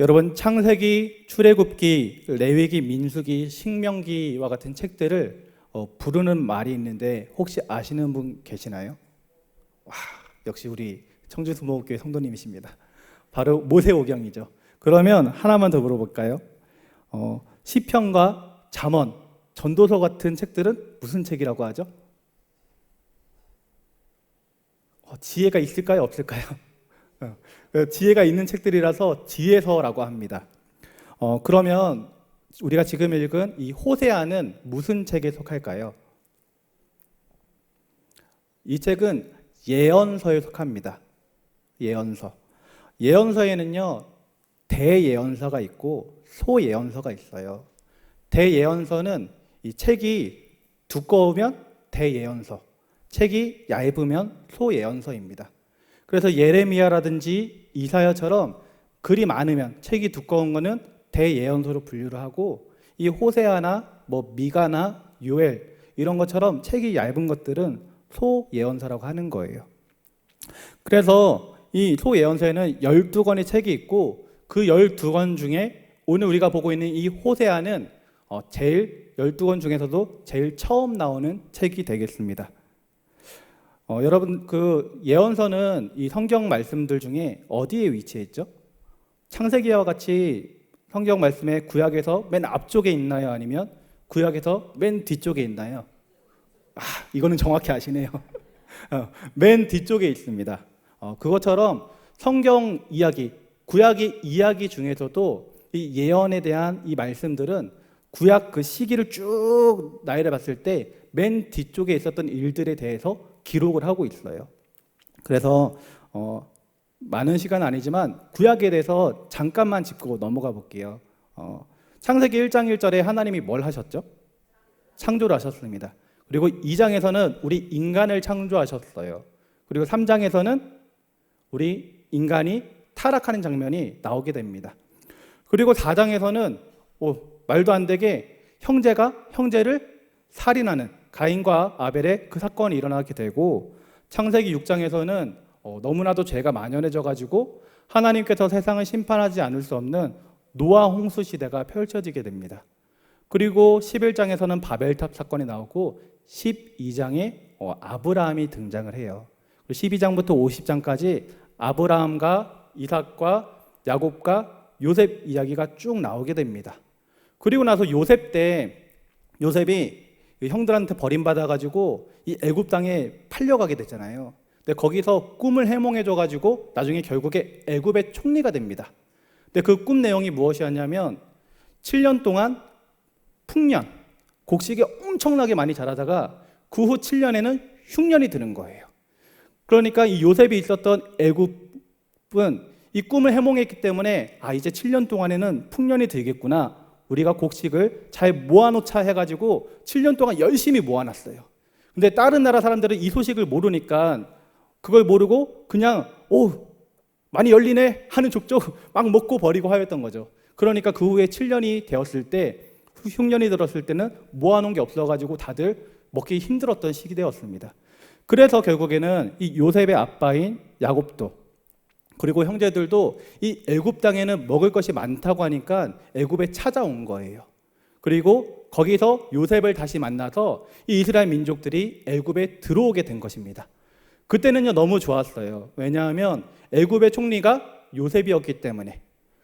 여러분, 창세기, 출애굽기, 레위기, 민수기, 신명기와 같은 책들을 부르는 말이 있는데 혹시 아시는 분 계시나요? 와, 역시 우리 청주수목교회 성도님이십니다. 바로 모세오경이죠. 그러면 하나만 더 물어볼까요? 시편과 잠언, 전도서 같은 책들은 무슨 책이라고 하죠? 지혜가 있을까요? 없을까요? 지혜가 있는 책들이라서 지혜서라고 합니다. 그러면 우리가 지금 읽은 이 호세아는 무슨 책에 속할까요? 이 책은 예언서에 속합니다. 예언서. 예언서에는요, 대예언서가 있고 소예언서가 있어요. 대예언서는 이 책이 두꺼우면 대예언서, 책이 얇으면 소예언서입니다. 그래서 예레미야라든지 이사야처럼 글이 많으면 책이 두꺼운 거는 대예언서로 분류를 하고, 이 호세아나 미가나 요엘 이런 것처럼 책이 얇은 것들은 소예언서라고 하는 거예요. 그래서 이 소예언서에는 12권의 책이 있고, 그 12권 중에 오늘 우리가 보고 있는 이 호세아는 제일 12권 중에서도 제일 처음 나오는 책이 되겠습니다. 여러분, 그 예언서는 이 성경 말씀들 중에 어디에 위치해 있죠? 창세기와 같이 성경 말씀에 구약에서 맨 앞쪽에 있나요? 아니면 구약에서 맨 뒤쪽에 있나요? 이거는 정확히 아시네요. 맨 뒤쪽에 있습니다. 그것처럼 성경 이야기, 구약의 이야기 중에서도 이 예언에 대한 이 말씀들은 구약 그 시기를 쭉 나열해 봤을 때 맨 뒤쪽에 있었던 일들에 대해서 기록을 하고 있어요. 그래서 많은 시간은 아니지만 구약에 대해서 잠깐만 짚고 넘어가 볼게요. 창세기 1장 1절에 하나님이 뭘 하셨죠? 창조를 하셨습니다. 그리고 2장에서는 우리 인간을 창조하셨어요. 그리고 3장에서는 우리 인간이 타락하는 장면이 나오게 됩니다. 그리고 4장에서는 말도 안 되게 형제가 형제를 살인하는 가인과 아벨의 그 사건이 일어나게 되고, 창세기 6장에서는 너무나도 죄가 만연해져 가지고 하나님께서 세상을 심판하지 않을 수 없는 노아 홍수 시대가 펼쳐지게 됩니다. 그리고 11장에서는 바벨탑 사건이 나오고 12장에 아브라함이 등장을 해요. 12장부터 50장까지 아브라함과 이삭과 야곱과 요셉 이야기가 쭉 나오게 됩니다. 그리고 나서 요셉이 형들한테 버림받아가지고 이 애굽 땅에 팔려가게 됐잖아요. 근데 거기서 꿈을 해몽해줘가지고 나중에 결국에 애굽의 총리가 됩니다. 근데 그 꿈 내용이 무엇이었냐면 7년 동안 풍년, 곡식이 엄청나게 많이 자라다가 그 후 7년에는 흉년이 드는 거예요. 그러니까 이 요셉이 있었던 애굽은 이 꿈을 해몽했기 때문에 이제 7년 동안에는 풍년이 들겠구나, 우리가 곡식을 잘 모아놓자 해가지고 7년 동안 열심히 모아놨어요. 근데 다른 나라 사람들은 이 소식을 모르니까 그걸 모르고 그냥 많이 열리네 하는 족족 막 먹고 버리고 하였던 거죠. 그러니까 그 후에 7년이 되었을 때, 흉년이 들었을 때는 모아놓은 게 없어가지고 다들 먹기 힘들었던 시기 되었습니다. 그래서 결국에는 이 요셉의 아빠인 야곱도, 그리고 형제들도 이 애굽 땅에는 먹을 것이 많다고 하니까 애굽에 찾아온 거예요. 그리고 거기서 요셉을 다시 만나서 이 이스라엘 민족들이 애굽에 들어오게 된 것입니다. 그때는요 너무 좋았어요. 왜냐하면 애굽의 총리가 요셉이었기 때문에.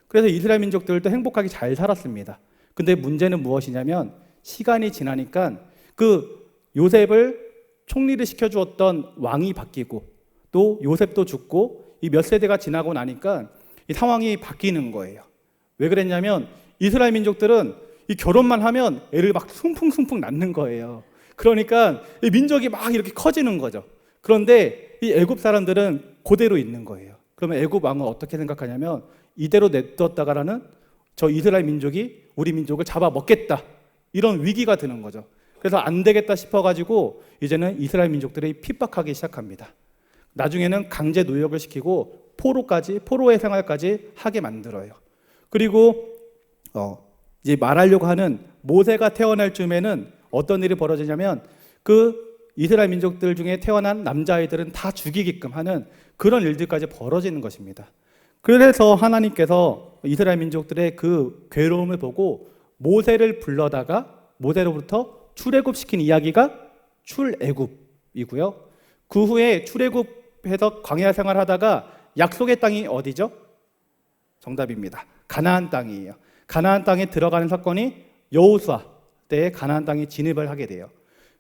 그래서 이스라엘 민족들도 행복하게 잘 살았습니다. 근데 문제는 무엇이냐면, 시간이 지나니까 그 요셉을 총리를 시켜주었던 왕이 바뀌고 또 요셉도 죽고 이 몇 세대가 지나고 나니까 이 상황이 바뀌는 거예요. 왜 그랬냐면, 이스라엘 민족들은 이 결혼만 하면 애를 막 숭풍숭풍 낳는 거예요. 그러니까 이 민족이 막 이렇게 커지는 거죠. 그런데 이 애굽 사람들은 그대로 있는 거예요. 그러면 애굽 왕은 어떻게 생각하냐면, 이대로 냅뒀다가라는 저 이스라엘 민족이 우리 민족을 잡아먹겠다, 이런 위기가 드는 거죠. 그래서 안 되겠다 싶어가지고 이제는 이스라엘 민족들이 핍박하기 시작합니다. 나중에는 강제 노역을 시키고 포로의 생활까지 하게 만들어요. 그리고 이제 말하려고 하는 모세가 태어날 즈음에는 어떤 일이 벌어지냐면, 그 이스라엘 민족들 중에 태어난 남자아이들은 다 죽이게끔 하는 그런 일들까지 벌어지는 것입니다. 그래서 하나님께서 이스라엘 민족들의 그 괴로움을 보고 모세를 불러다가 모세로부터 출애굽시킨 이야기가 출애굽이고요. 그 후에 출애굽해서 광야 생활하다가 약속의 땅이 어디죠? 정답입니다. 가나안 땅이에요. 가나안 땅에 들어가는 사건이 여호수아 때에 가나안 땅에 진입을 하게 돼요.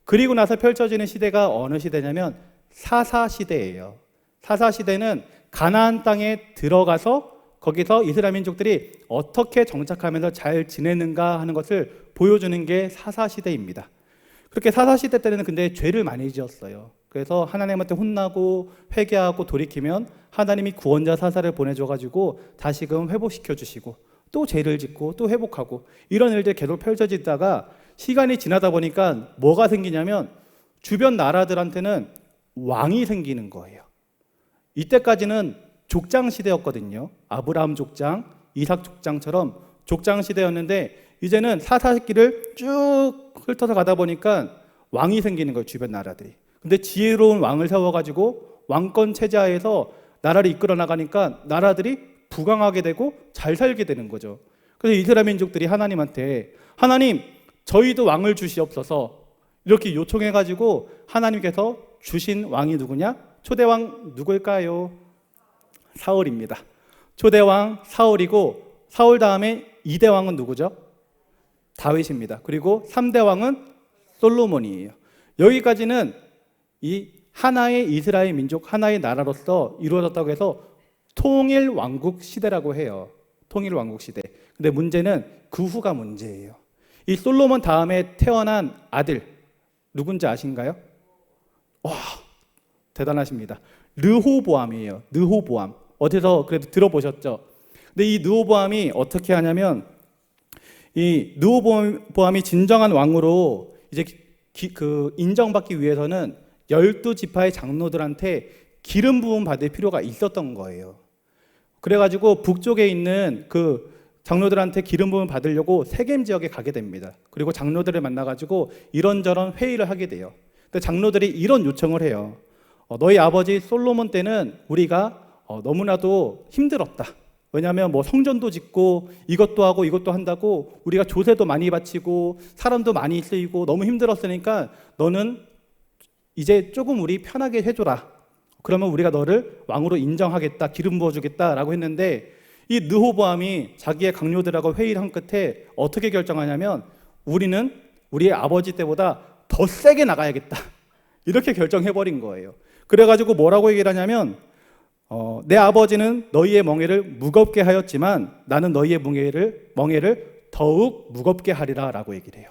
그리고 나서 펼쳐지는 시대가 어느 시대냐면 사사시대예요. 사사시대는 가나안 땅에 들어가서 거기서 이스라엘 민족들이 어떻게 정착하면서 잘 지내는가 하는 것을 보여주는 게 사사시대입니다. 그렇게 사사시대 때는 근데 죄를 많이 지었어요. 그래서 하나님한테 혼나고 회개하고 돌이키면 하나님이 구원자 사사를 보내줘가지고 다시금 회복시켜 주시고 또 죄를 짓고 또 회복하고 이런 일들이 계속 펼쳐지다가 시간이 지나다 보니까 뭐가 생기냐면 주변 나라들한테는 왕이 생기는 거예요. 이때까지는 족장 시대였거든요. 아브라함 족장, 이삭 족장처럼 족장 시대였는데 이제는 사사기를 쭉 훑어서 가다 보니까 왕이 생기는 거예요. 주변 나라들이. 근데 지혜로운 왕을 세워가지고 왕권 체제하에서 나라를 이끌어 나가니까 나라들이 부강하게 되고 잘 살게 되는 거죠. 그래서 이스라엘 민족들이 하나님한테 하나님 저희도 왕을 주시옵소서 이렇게 요청해가지고 하나님께서 주신 왕이 누구냐? 초대왕 누구일까요? 사울입니다. 초대왕 사울이고 사울 다음에 2대 왕은 누구죠? 다윗입니다. 그리고 3대 왕은 솔로몬이에요. 여기까지는 이 하나의 이스라엘 민족, 하나의 나라로서 이루어졌다고 해서 통일 왕국 시대라고 해요. 통일 왕국 시대. 근데 문제는 그 후가 문제예요. 이 솔로몬 다음에 태어난 아들 누군지 아신가요? 와, 대단하십니다. 르호보암이에요. 르호보암. 어디서 그래도 들어보셨죠? 근데 이 르호보암이 어떻게 하냐면 이 르호보암이 진정한 왕으로 이제 인정받기 위해서는 12지파의 장로들한테 기름 부음 받을 필요가 있었던 거예요. 그래가지고 북쪽에 있는 그 장로들한테 기름 부음 받으려고 세겜 지역에 가게 됩니다. 그리고 장로들을 만나가지고 이런저런 회의를 하게 돼요. 근데 장로들이 이런 요청을 해요. 너희 아버지 솔로몬 때는 우리가 너무나도 힘들었다. 왜냐하면 뭐 성전도 짓고 이것도 하고 이것도 한다고 우리가 조세도 많이 바치고 사람도 많이 쓰이고 너무 힘들었으니까 너는 이제 조금 우리 편하게 해줘라. 그러면 우리가 너를 왕으로 인정하겠다, 기름 부어주겠다라고 했는데 이 르호보암이 자기의 강요들하고 회의를 한 끝에 어떻게 결정하냐면 우리는 우리의 아버지 때보다 더 세게 나가야겠다. 이렇게 결정해버린 거예요. 그래가지고 뭐라고 얘기를 하냐면 내 아버지는 너희의 멍에를 무겁게 하였지만 나는 너희의 멍에를 더욱 무겁게 하리라 라고 얘기를 해요.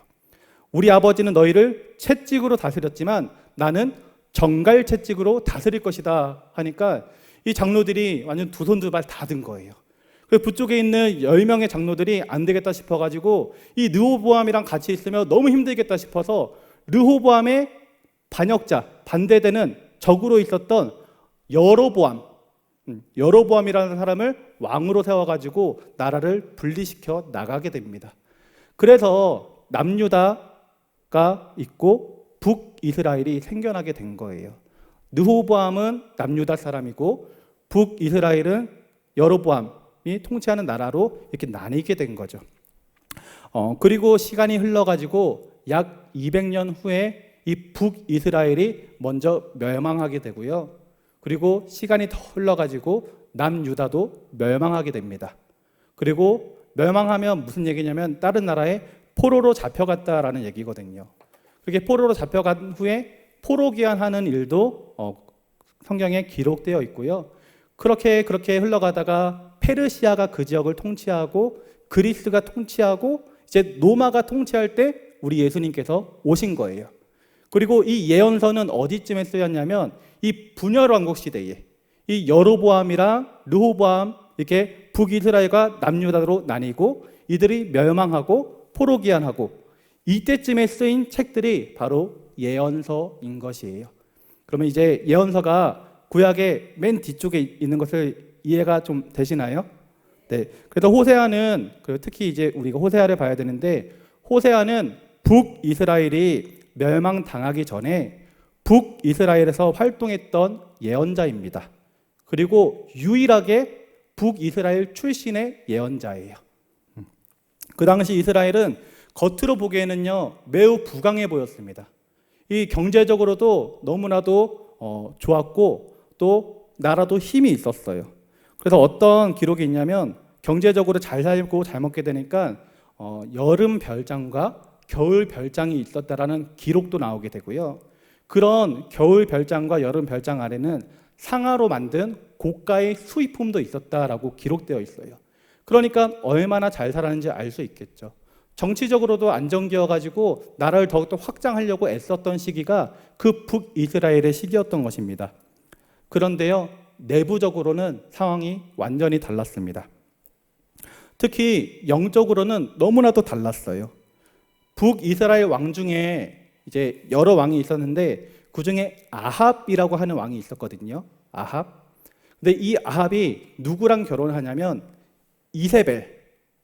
우리 아버지는 너희를 채찍으로 다스렸지만 나는 정갈 채찍으로 다스릴 것이다 하니까 이 장로들이 완전 두 손 두 발 다 든 거예요. 그래서 북쪽에 있는 10명의 장로들이 안 되겠다 싶어가지고 이 르호보암이랑 같이 있으면 너무 힘들겠다 싶어서 르호보암의 반역자, 반대되는 적으로 있었던 여로보암이라는 사람을 왕으로 세워가지고 나라를 분리시켜 나가게 됩니다. 그래서 남유다가 있고 북이스라엘이 생겨나게 된 거예요. 르호보암은 남유다 사람이고 북이스라엘은 여로보암이 통치하는 나라로 이렇게 나뉘게 된 거죠. 그리고 시간이 흘러가지고 약 200년 후에 이 북이스라엘이 먼저 멸망하게 되고요. 그리고 시간이 더 흘러가지고 남유다도 멸망하게 됩니다. 그리고 멸망하면 무슨 얘기냐면 다른 나라에 포로로 잡혀갔다라는 얘기거든요. 그렇게 포로로 잡혀간 후에 포로기한하는 일도 성경에 기록되어 있고요. 그렇게 흘러가다가 페르시아가 그 지역을 통치하고 그리스가 통치하고 이제 로마가 통치할 때 우리 예수님께서 오신 거예요. 그리고 이 예언서는 어디쯤에 쓰였냐면 이 분열 왕국 시대에 이 여로보암이랑 르호보암 이렇게 북이스라엘과 남유다로 나뉘고 이들이 멸망하고 포로기한하고 이때쯤에 쓰인 책들이 바로 예언서인 것이에요. 그러면 이제 예언서가 구약의 맨 뒤쪽에 있는 것을 이해가 좀 되시나요? 네. 그래서 호세아는 특히 이제 우리가 호세아를 봐야 되는데 호세아는 북이스라엘이 멸망당하기 전에 북이스라엘에서 활동했던 예언자입니다. 그리고 유일하게 북이스라엘 출신의 예언자예요. 그 당시 이스라엘은 겉으로 보기에는요 매우 부강해 보였습니다. 이 경제적으로도 너무나도 좋았고 또 나라도 힘이 있었어요. 그래서 어떤 기록이 있냐면 경제적으로 잘 살고 잘 먹게 되니까 여름 별장과 겨울 별장이 있었다라는 기록도 나오게 되고요. 그런 겨울 별장과 여름 별장 아래는 상아로 만든 고가의 수입품도 있었다라고 기록되어 있어요. 그러니까 얼마나 잘 살았는지 알 수 있겠죠. 정치적으로도 안정되어가지고 나라를 더욱더 확장하려고 애썼던 시기가 그 북이스라엘의 시기였던 것입니다. 그런데요, 내부적으로는 상황이 완전히 달랐습니다. 특히 영적으로는 너무나도 달랐어요. 북이스라엘 왕 중에 이제 여러 왕이 있었는데 그 중에 아합이라고 하는 왕이 있었거든요. 아합. 근데 이 아합이 누구랑 결혼을 하냐면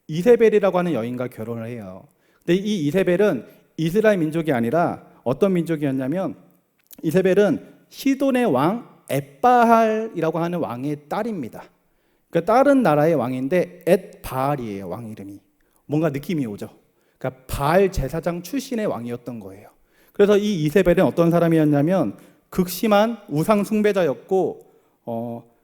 이세벨이라고 하는 여인과 결혼을 해요. 근데 이 이세벨은 이스라엘 민족이 아니라 어떤 민족이었냐면 이세벨은 시돈의 왕 엣바할이라고 하는 왕의 딸입니다. 그러니까 다른 나라의 왕인데 엣바할이에요. 왕 이름이. 뭔가 느낌이 오죠. 그러니까 바알 제사장 출신의 왕이었던 거예요. 그래서 이 이세벨은 어떤 사람이었냐면 극심한 우상 숭배자였고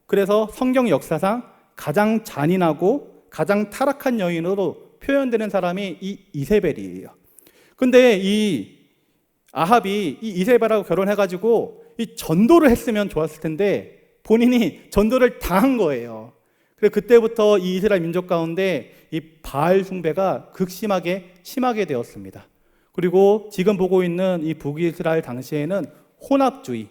그래서 성경 역사상 가장 잔인하고 가장 타락한 여인으로 표현되는 사람이 이 이세벨이에요. 근데 이 아합이 이 이세벨하고 결혼해가지고 이 전도를 했으면 좋았을 텐데 본인이 전도를 당한 거예요. 그래서 그때부터 이 이스라엘 민족 가운데 이 바알 숭배가 극심하게 심하게 되었습니다. 그리고 지금 보고 있는 이 북이스라엘 당시에는 혼합주의,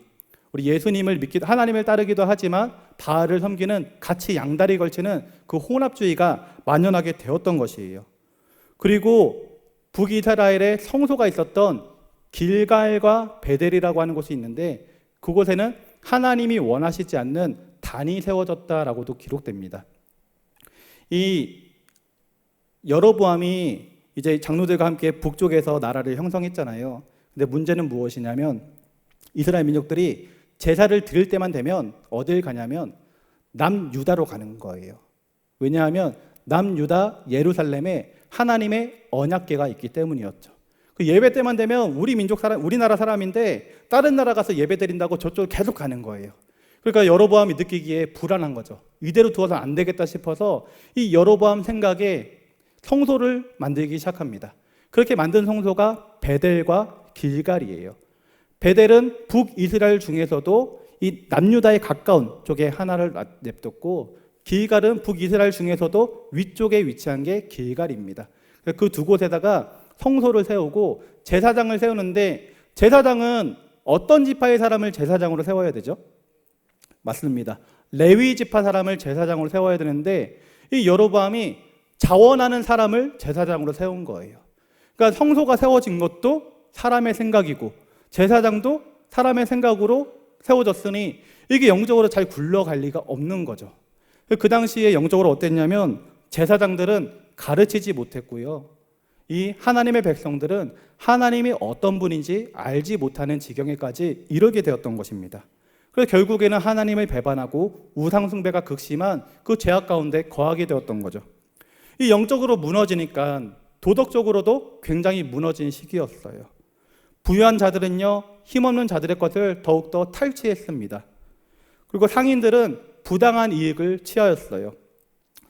우리 예수님을 믿기도 하나님을 따르기도 하지만 바알을 섬기는 같이 양다리 걸치는 그 혼합주의가 만연하게 되었던 것이에요. 그리고 북이스라엘에 성소가 있었던 길갈과 베델이라고 하는 곳이 있는데 그곳에는 하나님이 원하시지 않는 단이 세워졌다라고도 기록됩니다. 이 여로보암이 이제 장로들과 함께 북쪽에서 나라를 형성했잖아요. 근데 문제는 무엇이냐면 이스라엘 민족들이 제사를 드릴 때만 되면 어딜 가냐면 남유다로 가는 거예요. 왜냐하면 남유다 예루살렘에 하나님의 언약궤가 있기 때문이었죠. 그 예배 때만 되면 우리나라 사람인데 다른 나라 가서 예배 드린다고 저쪽으로 계속 가는 거예요. 그러니까 여로보암이 느끼기에 불안한 거죠. 이대로 두어서 안 되겠다 싶어서 이 여로보암 생각에 성소를 만들기 시작합니다. 그렇게 만든 성소가 베델과 길갈이에요. 베델은 북이스라엘 중에서도 이 남유다에 가까운 쪽에 하나를 냅뒀고 길갈은 북이스라엘 중에서도 위쪽에 위치한 게 길갈입니다. 그 두 곳에다가 성소를 세우고 제사장을 세우는데 제사장은 어떤 지파의 사람을 제사장으로 세워야 되죠? 맞습니다. 레위 지파 사람을 제사장으로 세워야 되는데 이 여로보암이 자원하는 사람을 제사장으로 세운 거예요. 그러니까 성소가 세워진 것도 사람의 생각이고 제사장도 사람의 생각으로 세워졌으니 이게 영적으로 잘 굴러갈 리가 없는 거죠. 그 당시에 영적으로 어땠냐면 제사장들은 가르치지 못했고요. 이 하나님의 백성들은 하나님이 어떤 분인지 알지 못하는 지경에까지 이르게 되었던 것입니다. 그래서 결국에는 하나님을 배반하고 우상숭배가 극심한 그 죄악 가운데 거하게 되었던 거죠. 이 영적으로 무너지니까 도덕적으로도 굉장히 무너진 시기였어요. 부유한 자들은요, 힘없는 자들의 것을 더욱더 탈취했습니다. 그리고 상인들은 부당한 이익을 취하였어요.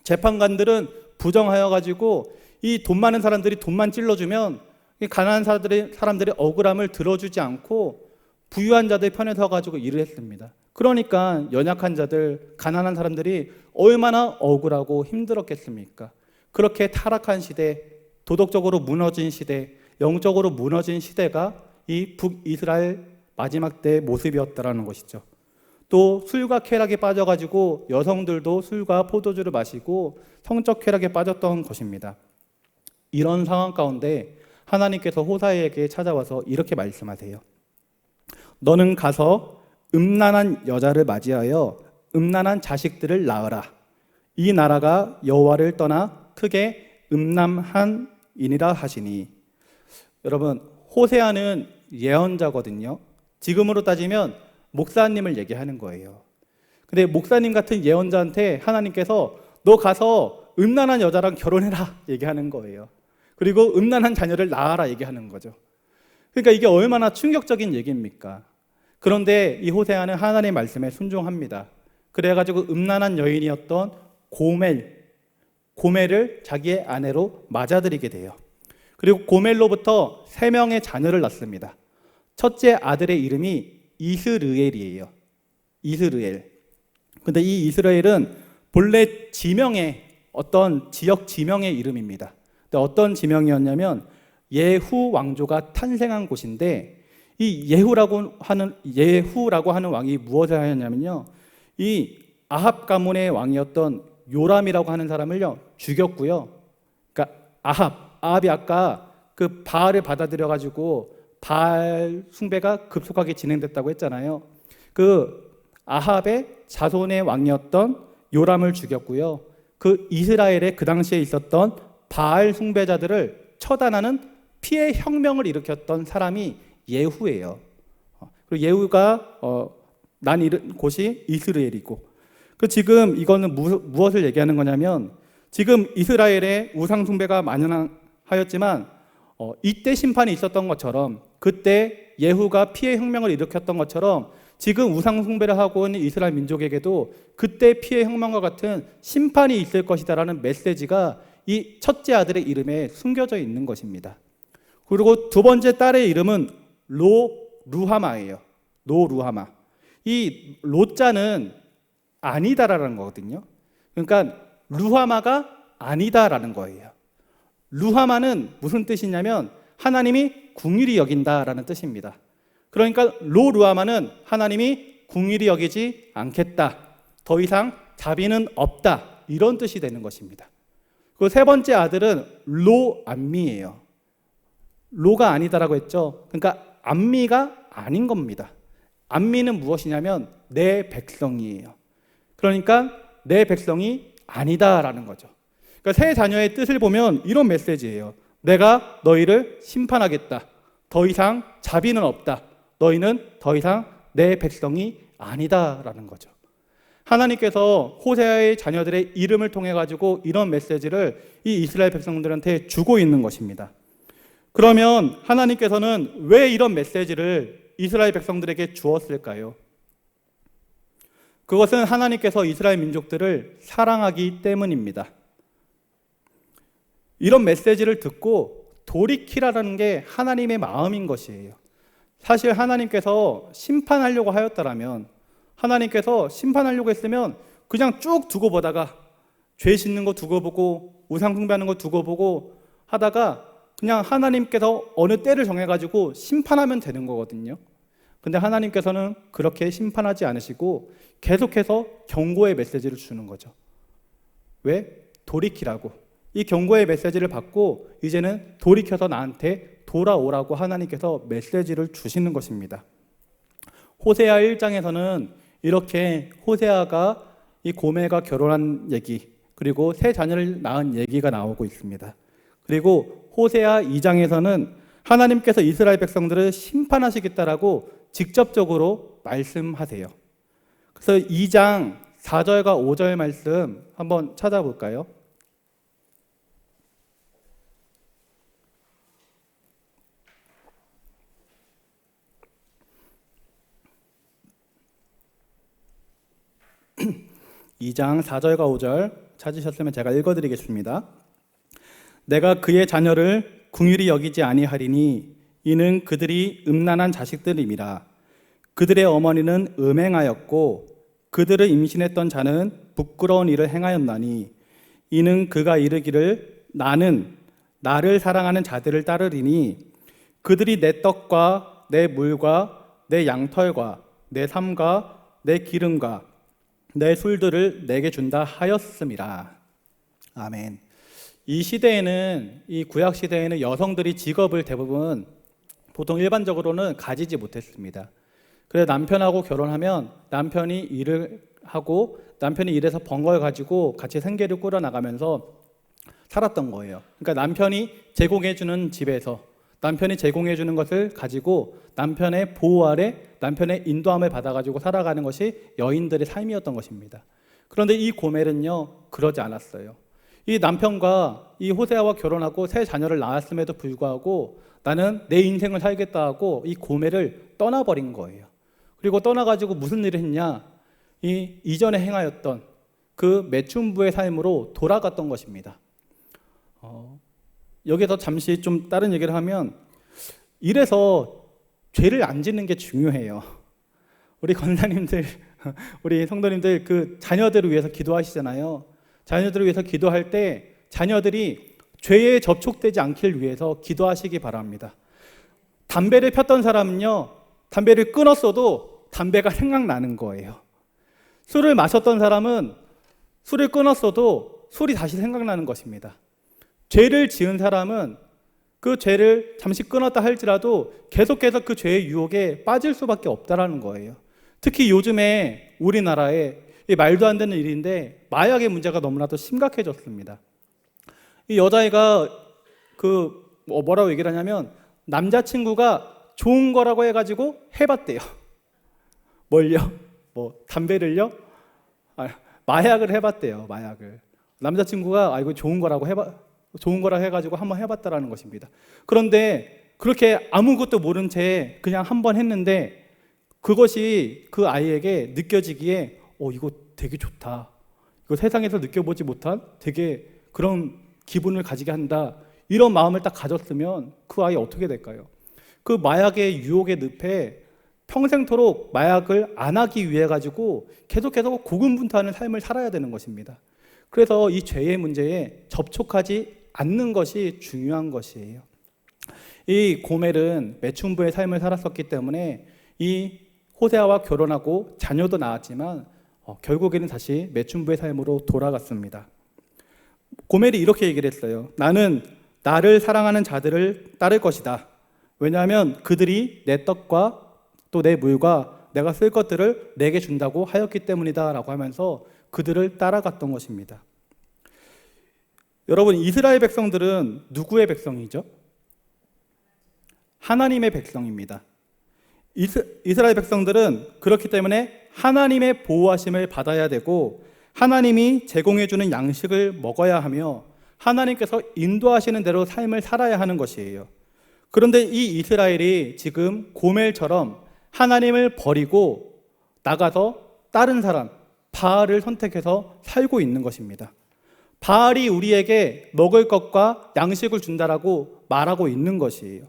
재판관들은 부정하여가지고 이 돈 많은 사람들이 돈만 찔러주면 이 가난한 사람들의 억울함을 들어주지 않고 부유한 자들 편에 서가지고 일을 했습니다. 그러니까 연약한 자들, 가난한 사람들이 얼마나 억울하고 힘들었겠습니까? 그렇게 타락한 시대, 도덕적으로 무너진 시대, 영적으로 무너진 시대가 이 북이스라엘 마지막 때의 모습이었다라는 것이죠. 또 술과 쾌락에 빠져가지고 여성들도 술과 포도주를 마시고 성적 쾌락에 빠졌던 것입니다. 이런 상황 가운데 하나님께서 호사에게 찾아와서 이렇게 말씀하세요. 너는 가서 음란한 여자를 맞이하여 음란한 자식들을 낳으라. 이 나라가 여호와를 떠나 크게 음란한이니라 하시니. 여러분, 호세아는 예언자거든요. 지금으로 따지면 목사님을 얘기하는 거예요. 근데 목사님 같은 예언자한테 하나님께서 너 가서 음란한 여자랑 결혼해라 얘기하는 거예요. 그리고 음란한 자녀를 낳아라 얘기하는 거죠. 그러니까 이게 얼마나 충격적인 얘기입니까? 그런데 이 호세아는 하나님의 말씀에 순종합니다. 그래가지고 음란한 여인이었던 고멜을 자기의 아내로 맞아들이게 돼요. 그리고 고멜로부터 3명의 자녀를 낳습니다. 첫째 아들의 이름이 이스르엘이에요. 이스르엘. 근데 이 이스라엘은 본래 지명의 어떤 지역 지명의 이름입니다. 근데 어떤 지명이었냐면 예후 왕조가 탄생한 곳인데, 이 예후라고 하는 왕이 무엇을 하였냐면요, 이 아합 가문의 왕이었던 요람이라고 하는 사람을요 죽였고요. 그러니까 아합이 아까 그 바알을 받아들여 가지고 바알 숭배가 급속하게 진행됐다고 했잖아요. 그 아합의 자손의 왕이었던 요람을 죽였고요. 그 이스라엘에 그 당시에 있었던 바알 숭배자들을 처단하는 피해 혁명을 일으켰던 사람이 예후예요. 그리고 예후가 난 곳이 이스라엘이고, 그 지금 이거는 무엇을 얘기하는 거냐면, 지금 이스라엘에 우상 숭배가 만연하였지만 이때 심판이 있었던 것처럼, 그때 예후가 피해 혁명을 일으켰던 것처럼 지금 우상 숭배를 하고 있는 이스라엘 민족에게도 그때 피해 혁명과 같은 심판이 있을 것이다라는 메시지가 이 첫째 아들의 이름에 숨겨져 있는 것입니다. 그리고 두 번째 딸의 이름은 루하마예요. 루하마. 이 로자는 아니다라는 거거든요. 그러니까 루하마가 아니다라는 거예요. 루하마는 무슨 뜻이냐면 하나님이 긍휼히 여긴다라는 뜻입니다. 그러니까 루하마는 하나님이 긍휼히 여기지 않겠다, 더 이상 자비는 없다, 이런 뜻이 되는 것입니다. 그 세 번째 아들은 로암미예요. 로가 아니다라고 했죠. 그러니까 암미가 아닌 겁니다. 암미는 무엇이냐면 내 백성이에요. 그러니까 내 백성이 아니다라는 거죠. 그러니까 세 자녀의 뜻을 보면 이런 메시지예요. 내가 너희를 심판하겠다. 더 이상 자비는 없다. 너희는 더 이상 내 백성이 아니다라는 거죠. 하나님께서 호세아의 자녀들의 이름을 통해 가지고 이런 메시지를 이 이스라엘 백성들한테 주고 있는 것입니다. 그러면 하나님께서는 왜 이런 메시지를 이스라엘 백성들에게 주었을까요? 그것은 하나님께서 이스라엘 민족들을 사랑하기 때문입니다. 이런 메시지를 듣고 돌이키라는 게 하나님의 마음인 것이에요. 사실 하나님께서 심판하려고 하였다라면, 하나님께서 심판하려고 했으면 그냥 쭉 두고 보다가 죄 짓는 거 두고 보고 우상 숭배하는 거 두고 보고 하다가 그냥 하나님께서 어느 때를 정해가지고 심판하면 되는 거거든요. 근데 하나님께서는 그렇게 심판하지 않으시고 계속해서 경고의 메시지를 주는 거죠. 왜? 돌이키라고. 이 경고의 메시지를 받고 이제는 돌이켜서 나한테 돌아오라고 하나님께서 메시지를 주시는 것입니다. 호세아 1장에서는 이렇게 호세아가 이 고멜과 결혼한 얘기, 그리고 세 자녀를 낳은 얘기가 나오고 있습니다. 그리고 호세아 2장에서는 하나님께서 이스라엘 백성들을 심판하시겠다라고 직접적으로 말씀하세요. 그래서 2장 4절과 5절 말씀 한번 찾아볼까요? (2장 4절과 5절) 찾으셨으면 제가 읽어드리겠습니다. 내가 그의 자녀를 긍휼히 여기지 아니하리니 이는 그들이 음란한 자식들임이라. 그들의 어머니는 음행하였고 그들을 임신했던 자는 부끄러운 일을 행하였나니 이는 그가 이르기를 나는 나를 사랑하는 자들을 따르리니 그들이 내 떡과 내 물과 내 양털과 내 삶과 내 기름과 내 술들을 내게 준다 하였음이라. 아멘. 이 시대에는, 이 구약 시대에는 여성들이 직업을 대부분 보통 일반적으로는 가지지 못했습니다. 그래서 남편하고 결혼하면 남편이 일을 하고 남편이 일해서 번 걸 가지고 같이 생계를 꾸려나가면서 살았던 거예요. 그러니까 남편이 제공해주는 집에서, 남편이 제공해 주는 것을 가지고 남편의 보호 아래 남편의 인도함을 받아가지고 살아가는 것이 여인들의 삶이었던 것입니다. 그런데 이 고멜은요, 그러지 않았어요. 이 남편과 이 호세아와 결혼하고 새 자녀를 낳았음에도 불구하고 나는 내 인생을 살겠다 하고 이 고멜을 떠나버린 거예요. 그리고 떠나가지고 무슨 일을 했냐? 이전에 행하였던 그 매춘부의 삶으로 돌아갔던 것입니다. 여기서 잠시 좀 다른 얘기를 하면, 이래서 죄를 안 짓는 게 중요해요. 우리 권사님들, 우리 성도님들 그 자녀들을 위해서 기도하시잖아요. 자녀들을 위해서 기도할 때 자녀들이 죄에 접촉되지 않길 위해서 기도하시기 바랍니다. 담배를 폈던 사람은요, 담배를 끊었어도 담배가 생각나는 거예요. 술을 마셨던 사람은 술을 끊었어도 술이 다시 생각나는 것입니다. 죄를 지은 사람은 그 죄를 잠시 끊었다 할지라도 계속해서 그 죄의 유혹에 빠질 수밖에 없다라는 거예요. 특히 요즘에 우리나라에 이 말도 안 되는 일인데 마약의 문제가 너무나도 심각해졌습니다. 이 여자애가 뭐라고 얘기를 하냐면 남자친구가 좋은 거라고 해가지고 해봤대요. 뭘요? 담배를요? 마약을 해봤대요. 마약을. 남자친구가 이거 좋은 거라고 해가지고 한번 해봤다라는 것입니다. 그런데 그렇게 아무것도 모른 채 그냥 한번 했는데 그것이 그 아이에게 느껴지기에 이거 되게 좋다. 이거 세상에서 느껴보지 못한 되게 그런 기분을 가지게 한다. 이런 마음을 딱 가졌으면 그 아이 어떻게 될까요? 그 마약의 유혹의 늪에 평생토록 마약을 안 하기 위해 가지고 계속해서 고군분투하는 삶을 살아야 되는 것입니다. 그래서 이 죄의 문제에 접촉하지 않는 것이 중요한 것이에요. 이 고멜은 매춘부의 삶을 살았었기 때문에 이 호세아와 결혼하고 자녀도 낳았지만 결국에는 다시 매춘부의 삶으로 돌아갔습니다. 고멜이 이렇게 얘기를 했어요. 나는 나를 사랑하는 자들을 따를 것이다. 왜냐하면 그들이 내 떡과 또 내 물과 내가 쓸 것들을 내게 준다고 하였기 때문이다 라고 하면서 그들을 따라갔던 것입니다. 여러분, 이스라엘 백성들은 누구의 백성이죠? 하나님의 백성입니다. 이스라엘 백성들은 그렇기 때문에 하나님의 보호하심을 받아야 되고 하나님이 제공해주는 양식을 먹어야 하며 하나님께서 인도하시는 대로 삶을 살아야 하는 것이에요. 그런데 이 이스라엘이 지금 고멜처럼 하나님을 버리고 나가서 다른 사람, 바알을 선택해서 살고 있는 것입니다. 바알이 우리에게 먹을 것과 양식을 준다라고 말하고 있는 것이에요.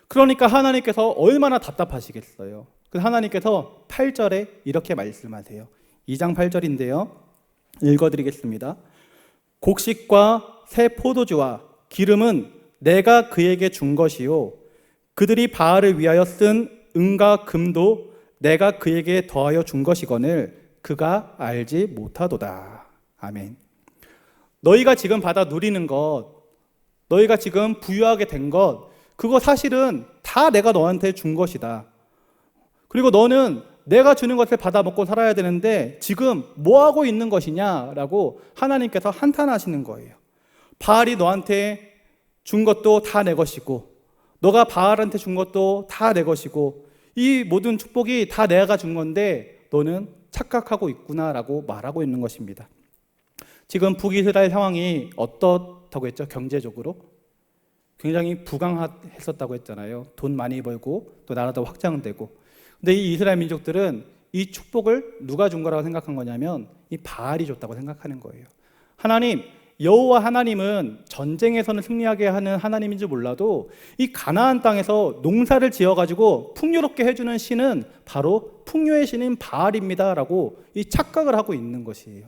그러니까 하나님께서 얼마나 답답하시겠어요. 그래서 하나님께서 8절에 이렇게 말씀하세요. 2장 8절인데요. 읽어드리겠습니다. 곡식과 새 포도주와 기름은 내가 그에게 준 것이요 그들이 바알을 위하여 쓴 은과 금도 내가 그에게 더하여 준 것이거늘 그가 알지 못하도다. 아멘. 너희가 지금 받아 누리는 것, 너희가 지금 부유하게 된 것, 그거 사실은 다 내가 너한테 준 것이다. 그리고 너는 내가 주는 것을 받아 먹고 살아야 되는데 지금 뭐 하고 있는 것이냐라고 하나님께서 한탄하시는 거예요. 바알이 너한테 준 것도 다 내 것이고 너가 바알한테 준 것도 다 내 것이고 이 모든 축복이 다 내가 준 건데 너는 착각하고 있구나라고 말하고 있는 것입니다. 지금 북이스라엘 상황이 어떻다고 했죠? 경제적으로 굉장히 부강했었다고 했잖아요. 돈 많이 벌고 또 나라도 확장되고. 근데 이 이스라엘 민족들은 이 축복을 누가 준 거라고 생각한 거냐면 이 바알이 줬다고 생각하는 거예요. 하나님, 여호와 하나님은 전쟁에서는 승리하게 하는 하나님인지 몰라도 이 가나안 땅에서 농사를 지어가지고 풍요롭게 해주는 신은 바로 풍요의 신인 바알입니다 라고 이 착각을 하고 있는 것이에요.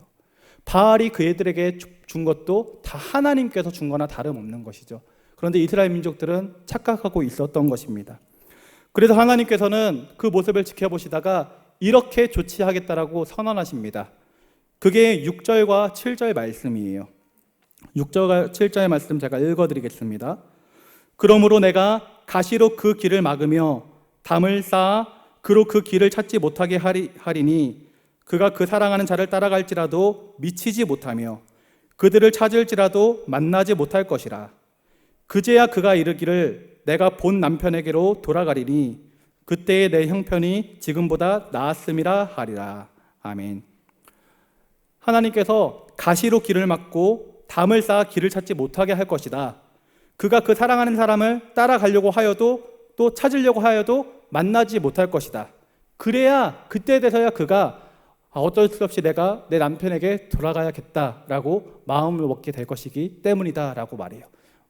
바알이 그애들에게 준 것도 다 하나님께서 준 거나 다름없는 것이죠. 그런데 이스라엘 민족들은 착각하고 있었던 것입니다. 그래서 하나님께서는 그 모습을 지켜보시다가 이렇게 조치하겠다라고 선언하십니다. 그게 6절과 7절 말씀이에요. 6절과 7절의 말씀 제가 읽어드리겠습니다. 그러므로 내가 가시로 그 길을 막으며 담을 쌓아 그로 그 길을 찾지 못하게 하리니 그가 그 사랑하는 자를 따라갈지라도 미치지 못하며 그들을 찾을지라도 만나지 못할 것이라. 그제야 그가 이르기를 내가 본 남편에게로 돌아가리니 그때의 내 형편이 지금보다 나았음이라 하리라. 아멘. 하나님께서 가시로 길을 막고 담을 쌓아 길을 찾지 못하게 할 것이다. 그가 그 사랑하는 사람을 따라가려고 하여도 또 찾으려고 하여도 만나지 못할 것이다. 그래야 그때 돼서야 그가 어쩔 수 없이 내가 내 남편에게 돌아가야겠다라고 마음을 먹게 될 것이기 때문이다 라고 말해요.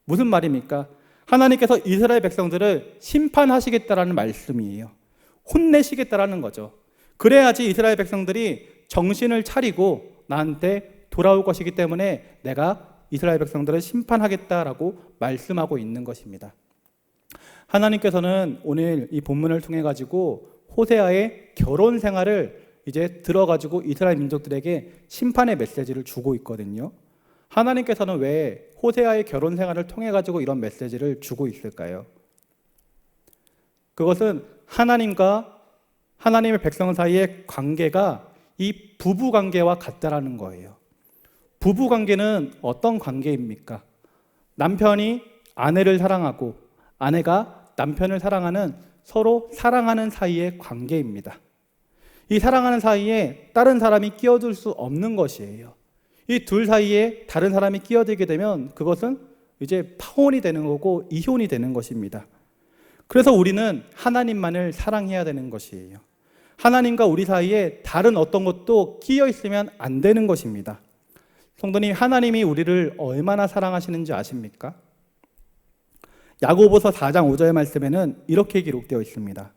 무슨 말입니까? 하나님께서 이스라엘 백성들을 심판하시겠다라는 말씀이에요. 혼내시겠다라는 거죠. 그래야지 이스라엘 백성들이 정신을 차리고 나한테 돌아올 것이기 때문에 내가 이스라엘 백성들을 심판하겠다라고 말씀하고 있는 것입니다. 하나님께서는 오늘 이 본문을 통해 가지고 호세아의 결혼 생활을 이제 들어가지고 이스라엘 민족들에게 심판의 메시지를 주고 있거든요. 하나님께서는 왜 호세아의 결혼 생활을 통해 가지고 이런 메시지를 주고 있을까요? 그것은 하나님과 하나님의 백성 사이의 관계가 이 부부 관계와 같다라는 거예요. 부부 관계는 어떤 관계입니까? 남편이 아내를 사랑하고 아내가 남편을 사랑하는 서로 사랑하는 사이의 관계입니다. 이 사랑하는 사이에 다른 사람이 끼어들 수 없는 것이에요. 이 둘 사이에 다른 사람이 끼어들게 되면 그것은 이제 파혼이 되는 거고 이혼이 되는 것입니다. 그래서 우리는 하나님만을 사랑해야 되는 것이에요. 하나님과 우리 사이에 다른 어떤 것도 끼어 있으면 안 되는 것입니다. 성도님, 하나님이 우리를 얼마나 사랑하시는지 아십니까? 야고보서 4장 5절 말씀에는 이렇게 기록되어 있습니다.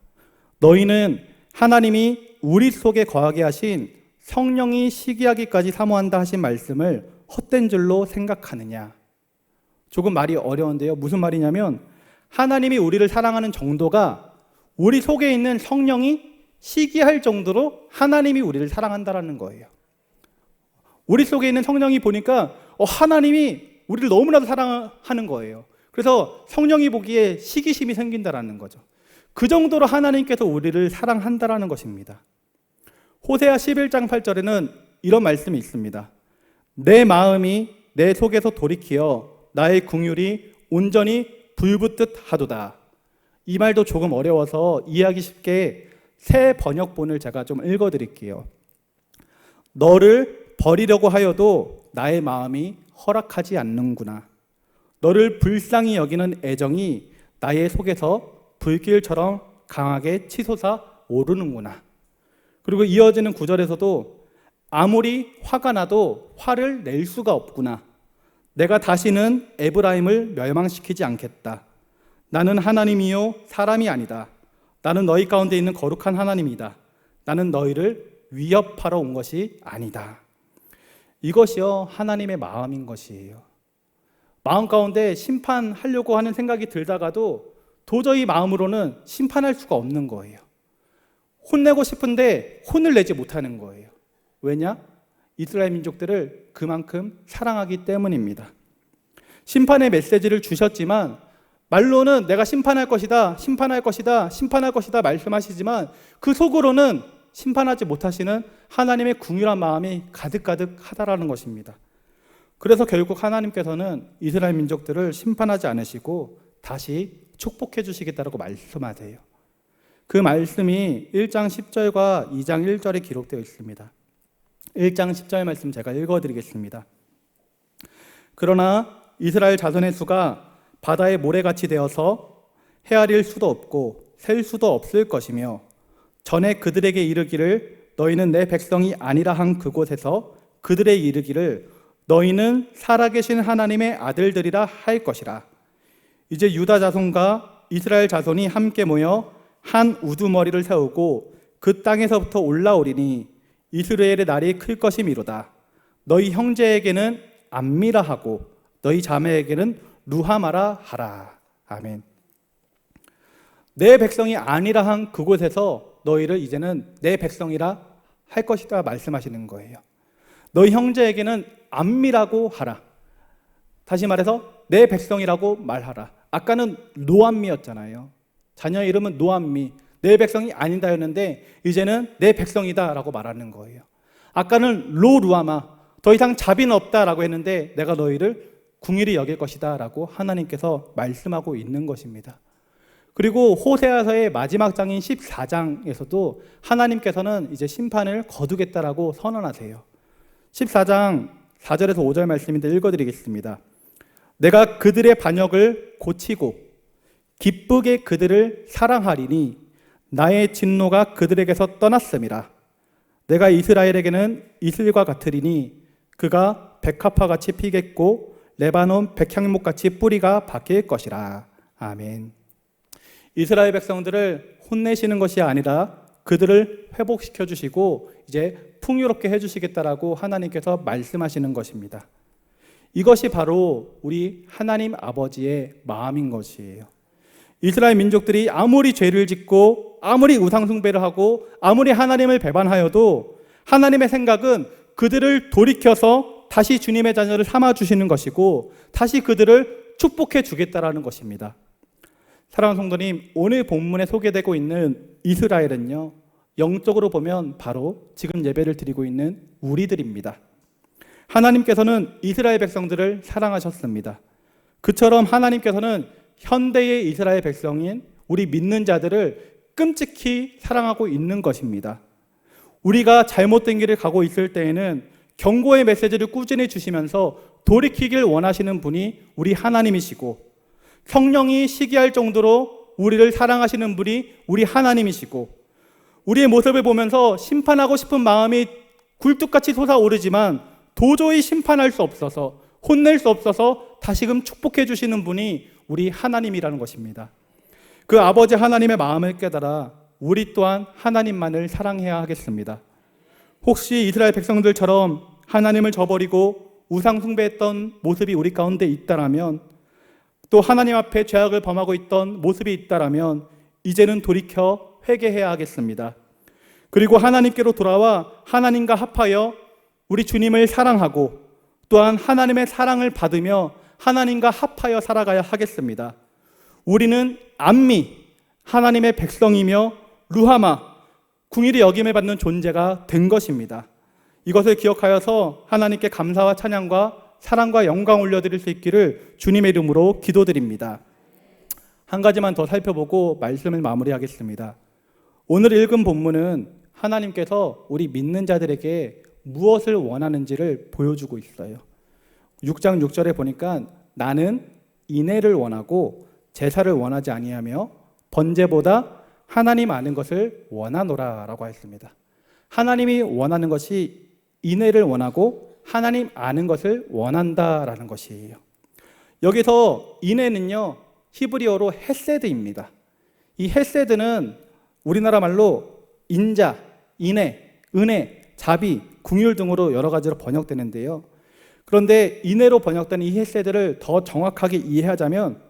너희는 하나님이 우리 속에 거하게 하신 성령이 시기하기까지 사모한다 하신 말씀을 헛된 줄로 생각하느냐? 조금 말이 어려운데요. 무슨 말이냐면 하나님이 우리를 사랑하는 정도가 우리 속에 있는 성령이 시기할 정도로 하나님이 우리를 사랑한다라는 거예요. 우리 속에 있는 성령이 보니까 하나님이 우리를 너무나도 사랑하는 거예요. 그래서 성령이 보기에 시기심이 생긴다라는 거죠. 그 정도로 하나님께서 우리를 사랑한다라는 것입니다. 호세아 11장 8절에는 이런 말씀이 있습니다. 내 마음이 내 속에서 돌이키어 나의 긍휼이 온전히 불붙듯 하도다. 이 말도 조금 어려워서 이해하기 쉽게 새 번역본을 제가 좀 읽어드릴게요. 너를 버리려고 하여도 나의 마음이 허락하지 않는구나. 너를 불쌍히 여기는 애정이 나의 속에서 불길처럼 강하게 치솟아 오르는구나. 그리고 이어지는 구절에서도 아무리 화가 나도 화를 낼 수가 없구나. 내가 다시는 에브라임을 멸망시키지 않겠다. 나는 하나님이요 사람이 아니다. 나는 너희 가운데 있는 거룩한 하나님이다. 나는 너희를 위협하러 온 것이 아니다. 이것이요 하나님의 마음인 것이에요. 마음 가운데 심판하려고 하는 생각이 들다가도 도저히 마음으로는 심판할 수가 없는 거예요. 혼내고 싶은데 혼을 내지 못하는 거예요. 왜냐? 이스라엘 민족들을 그만큼 사랑하기 때문입니다. 심판의 메시지를 주셨지만 말로는 내가 심판할 것이다, 심판할 것이다, 심판할 것이다 말씀하시지만 그 속으로는 심판하지 못하시는 하나님의 긍휼한 마음이 가득가득 하다라는 것입니다. 그래서 결국 하나님께서는 이스라엘 민족들을 심판하지 않으시고 다시 축복해 주시겠다라고 말씀하세요. 그 말씀이 1장 10절과 2장 1절에 기록되어 있습니다. 1장 10절 말씀 제가 읽어드리겠습니다. 그러나 이스라엘 자손의 수가 바다의 모래같이 되어서 헤아릴 수도 없고 셀 수도 없을 것이며 전에 그들에게 이르기를 너희는 내 백성이 아니라 한 그곳에서 그들의 이르기를 너희는 살아계신 하나님의 아들들이라 할 것이라. 이제 유다 자손과 이스라엘 자손이 함께 모여 한 우두머리를 세우고 그 땅에서부터 올라오리니 이스라엘의 날이 클 것이미로다. 너희 형제에게는 암미라 하고 너희 자매에게는 루하마라 하라. 아멘. 내 백성이 아니라 한 그곳에서 너희를 이제는 내 백성이라 할 것이다 말씀하시는 거예요. 너희 형제에게는 암미라고 하라. 다시 말해서 내 백성이라고 말하라. 아까는 노암미였잖아요. 자녀 이름은 노암미, 내 백성이 아니다였는데 이제는 내 백성이다라고 말하는 거예요. 아까는 로루아마, 더 이상 자비는 없다라고 했는데 내가 너희를 궁일이 여길 것이다라고 하나님께서 말씀하고 있는 것입니다. 그리고 호세아서의 마지막 장인 14장에서도 하나님께서는 이제 심판을 거두겠다라고 선언하세요. 14장 4절에서 5절 말씀인데 읽어드리겠습니다. 내가 그들의 반역을 고치고 기쁘게 그들을 사랑하리니 나의 진노가 그들에게서 떠났음이라. 내가 이스라엘에게는 이슬과 같으리니 그가 백합화같이 피겠고 레바논 백향목같이 뿌리가 바뀔 것이라. 아멘. 이스라엘 백성들을 혼내시는 것이 아니라 그들을 회복시켜 주시고 이제 풍요롭게 해주시겠다라고 하나님께서 말씀하시는 것입니다. 이것이 바로 우리 하나님 아버지의 마음인 것이에요. 이스라엘 민족들이 아무리 죄를 짓고 아무리 우상숭배를 하고 아무리 하나님을 배반하여도 하나님의 생각은 그들을 돌이켜서 다시 주님의 자녀를 삼아주시는 것이고 다시 그들을 축복해 주겠다라는 것입니다. 사랑하는 성도님, 오늘 본문에 소개되고 있는 이스라엘은요, 영적으로 보면 바로 지금 예배를 드리고 있는 우리들입니다. 하나님께서는 이스라엘 백성들을 사랑하셨습니다. 그처럼 하나님께서는 현대의 이스라엘 백성인 우리 믿는 자들을 끔찍히 사랑하고 있는 것입니다. 우리가 잘못된 길을 가고 있을 때에는 경고의 메시지를 꾸준히 주시면서 돌이키길 원하시는 분이 우리 하나님이시고, 성령이 시기할 정도로 우리를 사랑하시는 분이 우리 하나님이시고, 우리의 모습을 보면서 심판하고 싶은 마음이 굴뚝같이 솟아오르지만 도저히 심판할 수 없어서, 혼낼 수 없어서 다시금 축복해 주시는 분이 우리 하나님이라는 것입니다. 그 아버지 하나님의 마음을 깨달아 우리 또한 하나님만을 사랑해야 하겠습니다. 혹시 이스라엘 백성들처럼 하나님을 저버리고 우상 숭배했던 모습이 우리 가운데 있다라면, 또 하나님 앞에 죄악을 범하고 있던 모습이 있다라면 이제는 돌이켜 회개해야 하겠습니다. 그리고 하나님께로 돌아와 하나님과 합하여 우리 주님을 사랑하고 또한 하나님의 사랑을 받으며 하나님과 합하여 살아가야 하겠습니다. 우리는 암미, 하나님의 백성이며 루하마, 궁일이 여김을 받는 존재가 된 것입니다. 이것을 기억하여서 하나님께 감사와 찬양과 사랑과 영광 올려드릴 수 있기를 주님의 이름으로 기도드립니다. 한 가지만 더 살펴보고 말씀을 마무리하겠습니다. 오늘 읽은 본문은 하나님께서 우리 믿는 자들에게 무엇을 원하는지를 보여주고 있어요. 6장 6절에 보니까 나는 인애를 원하고 제사를 원하지 아니하며 번제보다 하나님 아는 것을 원하노라 라고 했습니다. 하나님이 원하는 것이 인애를 원하고 하나님 아는 것을 원한다라는 것이에요. 여기서 인애는요, 히브리어로 헤세드입니다. 이 헤세드는 우리나라 말로 인자, 인애, 은혜, 자비, 궁율 등으로 여러 가지로 번역되는데요. 그런데 인애로 번역된 이 헤세드를 더 정확하게 이해하자면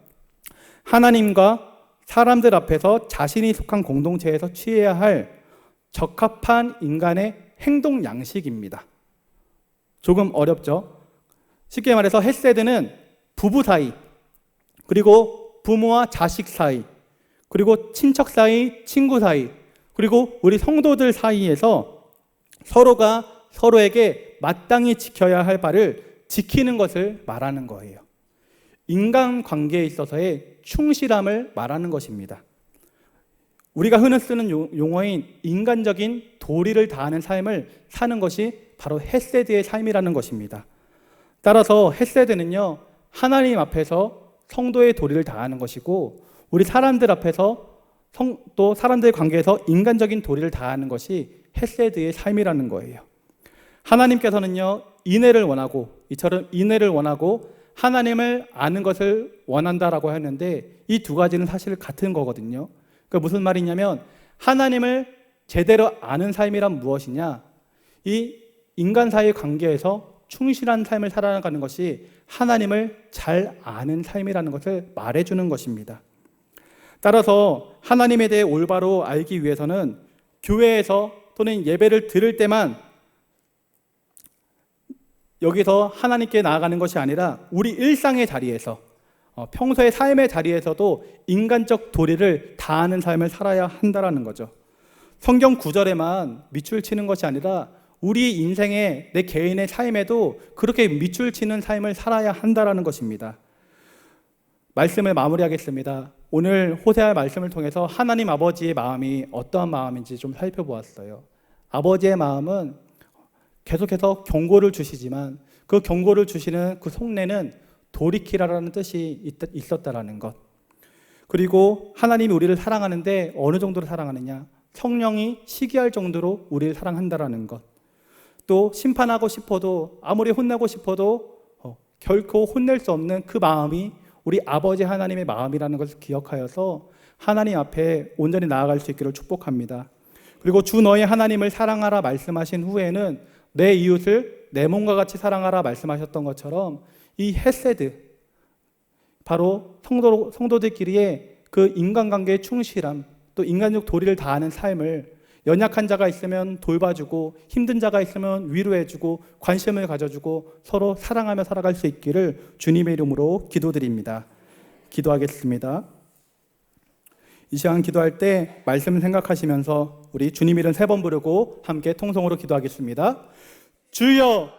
하나님과 사람들 앞에서 자신이 속한 공동체에서 취해야 할 적합한 인간의 행동 양식입니다. 조금 어렵죠? 쉽게 말해서 헤세드는 부부 사이, 그리고 부모와 자식 사이, 그리고 친척 사이, 친구 사이, 그리고 우리 성도들 사이에서 서로가 서로에게 마땅히 지켜야 할 바를 지키는 것을 말하는 거예요. 인간관계에 있어서의 충실함을 말하는 것입니다. 우리가 흔히 쓰는 용어인 인간적인 도리를 다하는 삶을 사는 것이 바로 헤세드의 삶이라는 것입니다. 따라서 헤세드는요, 하나님 앞에서 성도의 도리를 다하는 것이고, 우리 사람들 앞에서 또 사람들의 관계에서 인간적인 도리를 다하는 것이 헤세드의 삶이라는 거예요. 하나님께서는요, 인애를 원하고, 이처럼 인애를 원하고 하나님을 아는 것을 원한다라고 했는데 이 두 가지는 사실 같은 거거든요. 그러니까 무슨 말이냐면 하나님을 제대로 아는 삶이란 무엇이냐? 이 인간 사이의 관계에서 충실한 삶을 살아가는 것이 하나님을 잘 아는 삶이라는 것을 말해주는 것입니다. 따라서 하나님에 대해 올바로 알기 위해서는 교회에서 또는 예배를 들을 때만 여기서 하나님께 나아가는 것이 아니라 우리 일상의 자리에서, 평소의 삶의 자리에서도 인간적 도리를 다하는 삶을 살아야 한다는 거죠. 성경 구절에만 밑줄 치는 것이 아니라 우리 인생의, 내 개인의 삶에도 그렇게 밑줄 치는 삶을 살아야 한다는 것입니다. 말씀을 마무리하겠습니다. 오늘 호세아 말씀을 통해서 하나님 아버지의 마음이 어떠한 마음인지 좀 살펴보았어요. 아버지의 마음은 계속해서 경고를 주시지만 그 경고를 주시는 그 속내는 돌이키라라는 뜻이 있었다라는 것. 그리고 하나님이 우리를 사랑하는데 어느 정도로 사랑하느냐? 성령이 시기할 정도로 우리를 사랑한다라는 것. 또 심판하고 싶어도 아무리 혼내고 싶어도 결코 혼낼 수 없는 그 마음이 우리 아버지 하나님의 마음이라는 것을 기억하여서 하나님 앞에 온전히 나아갈 수 있기를 축복합니다. 그리고 주 너의 하나님을 사랑하라 말씀하신 후에는 내 이웃을 내 몸과 같이 사랑하라 말씀하셨던 것처럼 이 헤세드, 바로 성도들끼리의 그 인간관계의 충실함, 또 인간적 도리를 다하는 삶을 연약한 자가 있으면 돌봐주고 힘든 자가 있으면 위로해주고 관심을 가져주고 서로 사랑하며 살아갈 수 있기를 주님의 이름으로 기도드립니다. 기도하겠습니다. 이 시간 기도할 때 말씀 생각하시면서 우리 주님 이름 3번 부르고 함께 통성으로 기도하겠습니다. 주여